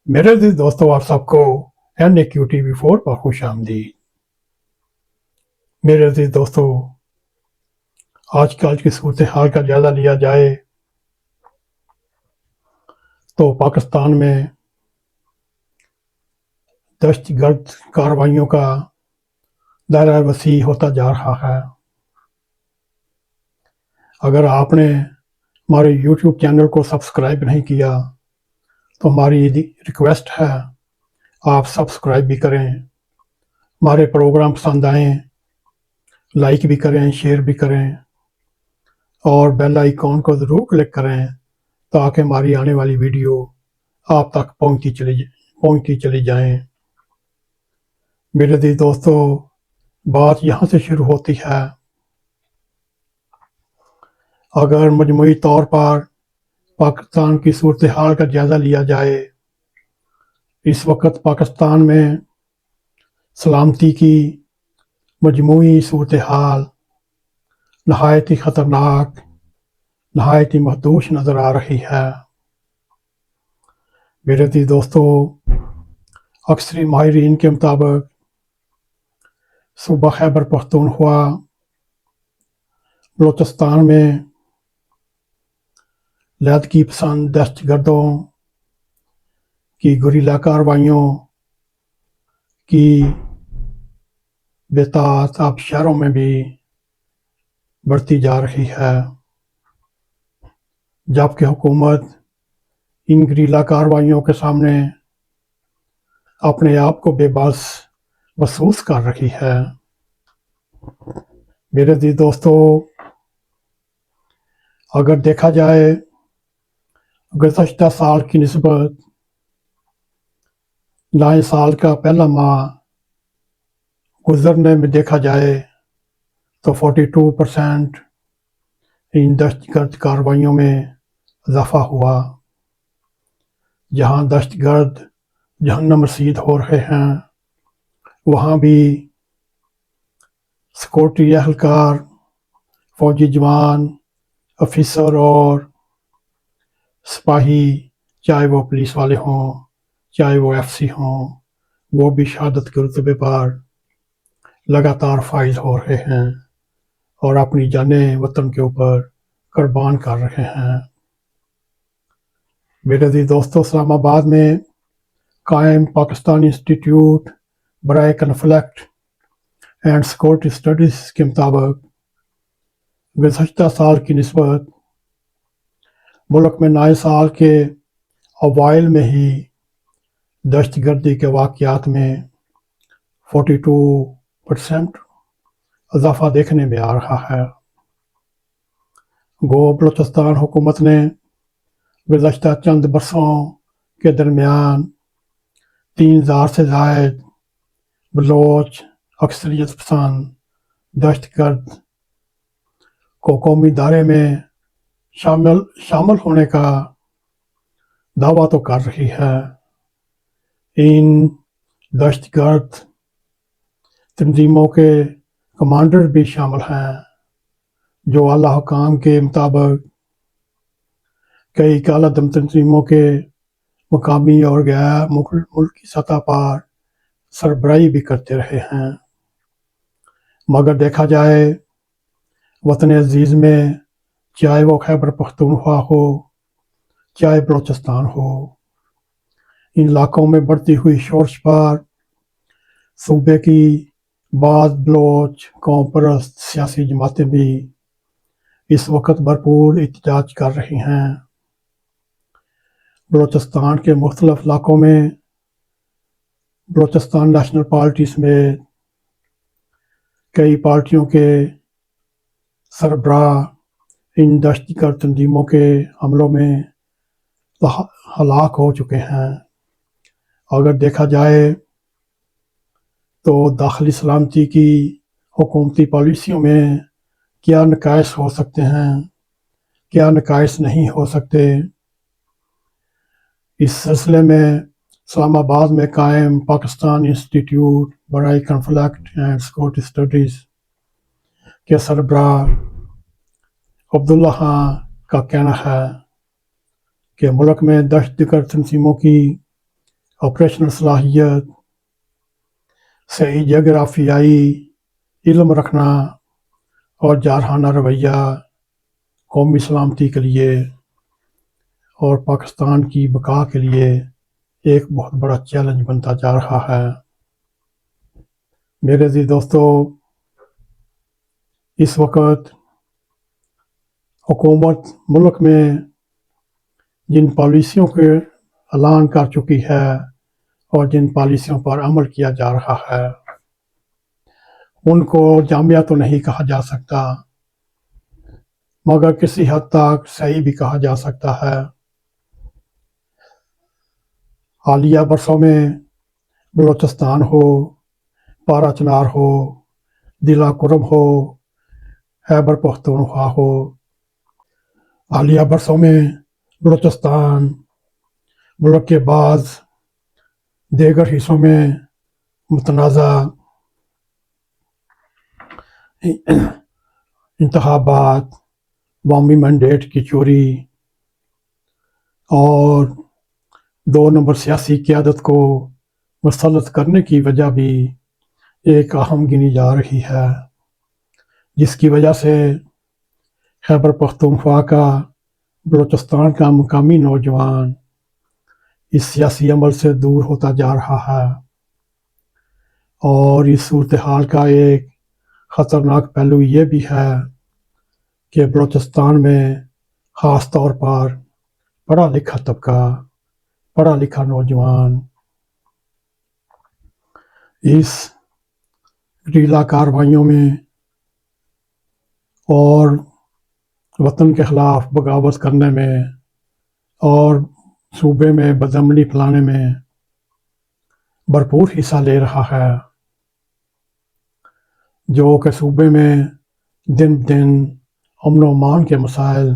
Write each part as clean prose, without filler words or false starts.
میرے عزیز دوستو، آپ سب کو NAQTV4 پر خوش آمدید۔ میرے عزیز دوستو، آج کل کی صورتحال کا جائزہ لیا جائے تو پاکستان میں دہشت گرد کارروائیوں کا دائرہ وسیع ہوتا جا رہا ہے۔ اگر آپ نے ہمارے YouTube چینل کو سبسکرائب نہیں کیا تو ہماری ریکویسٹ ہے آپ سبسکرائب بھی کریں، ہمارے پروگرام پسند آئیں لائک بھی کریں، شیئر بھی کریں اور بیل آئیکن کو ضرور کلک کریں تاکہ ہماری آنے والی ویڈیو آپ تک پہنچتی چلی جائیں۔ میرے عزیز دوستو، بات یہاں سے شروع ہوتی ہے۔ اگر مجموعی طور پر پاکستان کی صورتحال کا جائزہ لیا جائے، اس وقت پاکستان میں سلامتی کی مجموعی صورتحال نہایت ہی خطرناک، نہایت ہی محدود نظر آ رہی ہے۔ میرے عزیز دوستو، اکثر ماہرین کے مطابق صوبہ خیبر پختونخوا، بلوچستان میں علیحدگی پسند دہشت گردوں کی گوریلا کارروائیوں کی بتاعت اب شہروں میں بھی بڑھتی جا رہی ہے، جبکہ حکومت ان گوریلا کارروائیوں کے سامنے اپنے آپ کو بے بس محسوس کر رہی ہے۔ میرے عزیز دوستو، اگر دیکھا جائے گزشتہ سال کی نسبت نئے سال کا پہلا ماہ گزرنے میں دیکھا جائے تو 42% ان دہشت گرد کارروائیوں میں اضافہ ہوا۔ جہاں دہشت گرد جہنم رسید ہو رہے ہیں، وہاں بھی سیکورٹی اہلکار، فوجی جوان، افیسر اور سپاہی، چاہے وہ پولیس والے ہوں، چاہے وہ FC ہوں، وہ بھی شہادت کے رتبے پر لگاتار فائز ہو رہے ہیں اور اپنی جانیں وطن کے اوپر قربان کر رہے ہیں۔ میرے عزیز دوستو، اسلام آباد میں قائم پاکستانی انسٹیٹیوٹ برائے کنفلکٹ اینڈ سیکورٹی اسٹڈیز کے مطابق گزشتہ سال کی نسبت ملک میں نئے سال کے اوائل میں ہی دہشت گردی کے واقعات میں 42% اضافہ دیکھنے میں آ رہا ہے۔ گو بلوچستان حکومت نے گزشتہ چند برسوں کے درمیان 3000 سے زائد بلوچ اکثریت پسند دہشت گرد کو قومی دائرے میں شامل ہونے کا دعویٰ تو کر رہی ہے۔ ان دہشت گرد تنظیموں کے کمانڈر بھی شامل ہیں جو اعلیٰ حکام کے مطابق کئی کالہ دم تنظیموں کے مقامی اور غیر ملکی سطح پر سربراہی بھی کرتے رہے ہیں۔ مگر دیکھا جائے وطن عزیز میں، چاہے وہ خیبر پختونخوا ہو، چاہے بلوچستان ہو، ان علاقوں میں بڑھتی ہوئی شورش پر صوبے کی بعض بلوچ قوم پرست سیاسی جماعتیں بھی اس وقت بھرپور احتجاج کر رہی ہیں۔ بلوچستان کے مختلف علاقوں میں بلوچستان نیشنل پارٹی سمیت کئی پارٹیوں کے سربراہ ان دہشت گرد تنظیموں کے حملوں میں ہلاک ہو چکے ہیں۔ اگر دیکھا جائے تو داخلی سلامتی کی حکومتی پالیسیوں میں کیا نقائص ہو سکتے ہیں، کیا نقائص نہیں ہو سکتے، اس سلسلے میں اسلام آباد میں قائم پاکستان انسٹیٹیوٹ برائے کنفلکٹ اینڈ سیکورٹی اسٹڈیز کے سربراہ عبداللہ خان کا کہنا ہے کہ ملک میں دہشت گرد تنظیموں کی آپریشنل صلاحیت، صحیح جغرافیائی علم رکھنا اور جارحانہ رویہ قومی سلامتی کے لیے اور پاکستان کی بقا کے لیے ایک بہت بڑا چیلنج بنتا جا رہا ہے۔ میرے عزیز دوستو، اس وقت حکومت ملک میں جن پالیسیوں کے اعلان کر چکی ہے اور جن پالیسیوں پر عمل کیا جا رہا ہے ان کو جامعہ تو نہیں کہا جا سکتا، مگر کسی حد تک صحیح بھی کہا جا سکتا ہے۔ حالیہ برسوں میں بلوچستان ہو، پارا چنار ہو، ضلع کرم ہو، خیبر پختونخوا ہو، حالیہ برسوں میں بلوچستان ملک کے بعض دیگر حصوں میں متنازع انتخابات، عوامی مینڈیٹ کی چوری اور 2 نمبر سیاسی قیادت کو مسلط کرنے کی وجہ بھی ایک اہم گنی جا رہی ہے، جس کی وجہ سے خیبر پختونخوا کا، بلوچستان کا مقامی نوجوان اس سیاسی عمل سے دور ہوتا جا رہا ہے۔ اور اس صورتحال کا ایک خطرناک پہلو یہ بھی ہے کہ بلوچستان میں خاص طور پر پڑھا لکھا طبقہ، پڑھا لکھا نوجوان اس گریلا کارروائیوں میں اور وطن کے خلاف بغاوت کرنے میں اور صوبے میں بدامنی پھیلانے میں بھرپور حصہ لے رہا ہے، جو کہ صوبے میں دن بدن امن و امان کے مسائل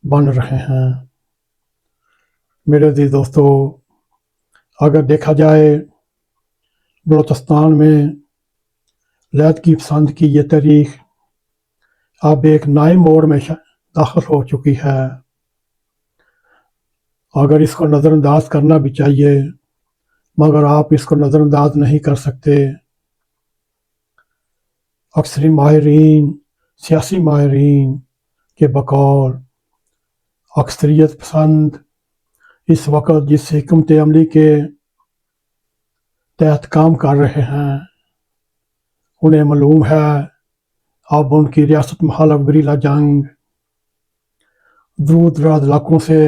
بن رہے ہیں۔ میرے عزیز دوستو، اگر دیکھا جائے بلوچستان میں علیحدگی پسند کی یہ تاریخ اب ایک نئے موڑ میں داخل ہو چکی ہے، اگر اس کو نظر انداز کرنا بھی چاہیے مگر آپ اس کو نظر انداز نہیں کر سکتے۔ اکثر ماہرین، سیاسی ماہرین کے بقول اکثریت پسند اس وقت جس حکمت عملی کے تحت کام کر رہے ہیں انہیں معلوم ہے اب ان کی ریاست مخالف گریلا جنگ دور دراز علاقوں سے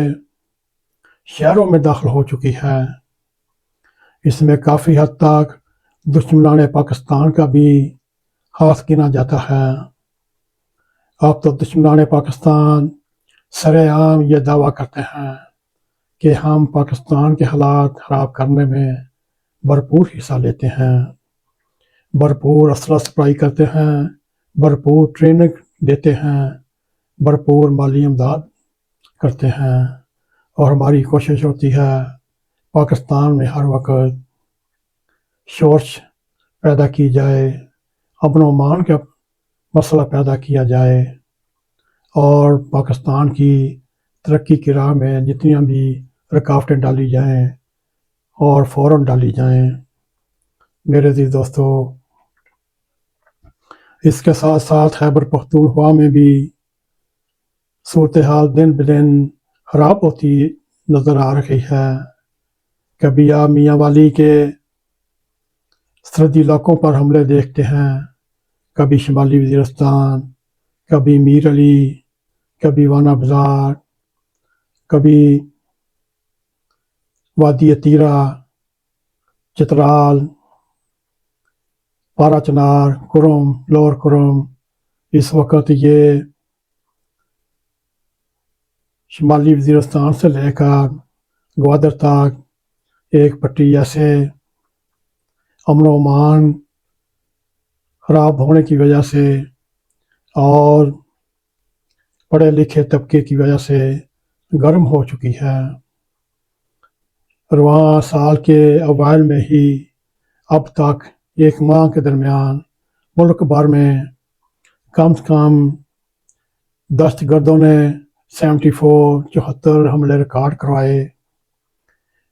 شہروں میں داخل ہو چکی ہے۔ اس میں کافی حد تک دشمنان پاکستان کا بھی ہاتھ گنا جاتا ہے۔ اب تو دشمنان پاکستان سرے عام یہ دعویٰ کرتے ہیں کہ ہم پاکستان کے حالات خراب کرنے میں بھرپور حصہ لیتے ہیں، بھرپور اسلحہ سپلائی کرتے ہیں، بھرپور ٹریننگ دیتے ہیں، بھرپور مالی امداد کرتے ہیں، اور ہماری کوشش ہوتی ہے پاکستان میں ہر وقت شورش پیدا کی جائے، امن و امان کا مسئلہ پیدا کیا جائے اور پاکستان کی ترقی کی راہ میں جتنی بھی رکاوٹیں ڈالی جائیں اور فوراً ڈالی جائیں۔ میرے عزیز دوستو، اس کے ساتھ ساتھ خیبر پختونخوا میں بھی صورتحال دن بدن خراب ہوتی نظر آ رہی ہے۔ کبھی آپ میاں والی کے سرحدی علاقوں پر حملے دیکھتے ہیں، کبھی شمالی وزیرستان، کبھی میر علی، کبھی وانا بازار، کبھی وادی تیرا، چترال، پارا چنار، کرم، لور کرم۔ اس وقت یہ شمالی وزیرستان سے لے کر گوادر تک ایک پٹی ایسے امن و امان خراب ہونے کی وجہ سے اور پڑھے لکھے طبقے کی وجہ سے گرم ہو چکی ہے۔ رواں سال کے اوائل میں ہی اب تک ایک ماہ کے درمیان ملک بھر میں کم سے کم دہشت گردوں نے 74 حملے ریکارڈ کروائے،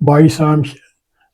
22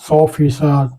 100%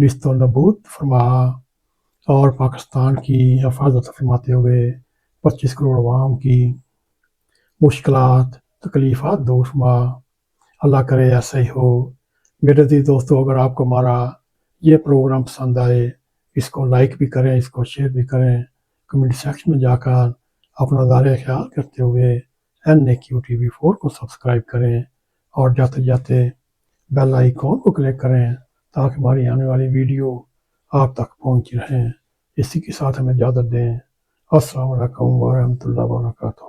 نیست و نبود فرما اور پاکستان کی حفاظت فرماتے ہوئے 25 کروڑ عوام کی مشکلات تکلیفات دور فرما۔ اللہ کرے ایسا ہی ہو۔ میرے عزیز دوستو، اگر آپ کو ہمارا یہ پروگرام پسند آئے، اس کو لائک بھی کریں، اس کو شیئر بھی کریں، کمنٹ سیکشن میں جا کر اپنا نظارہ خیال کرتے ہوئے NAQTV4 کو سبسکرائب کریں اور جاتے جاتے بیل آئیکن کو کلک کریں تاکہ ہماری آنے والی ویڈیو آپ تک پہنچ رہیں۔ اسی کے ساتھ ہمیں اجازت دیں۔ السلام علیکم ورحمۃ اللہ وبرکاتہ۔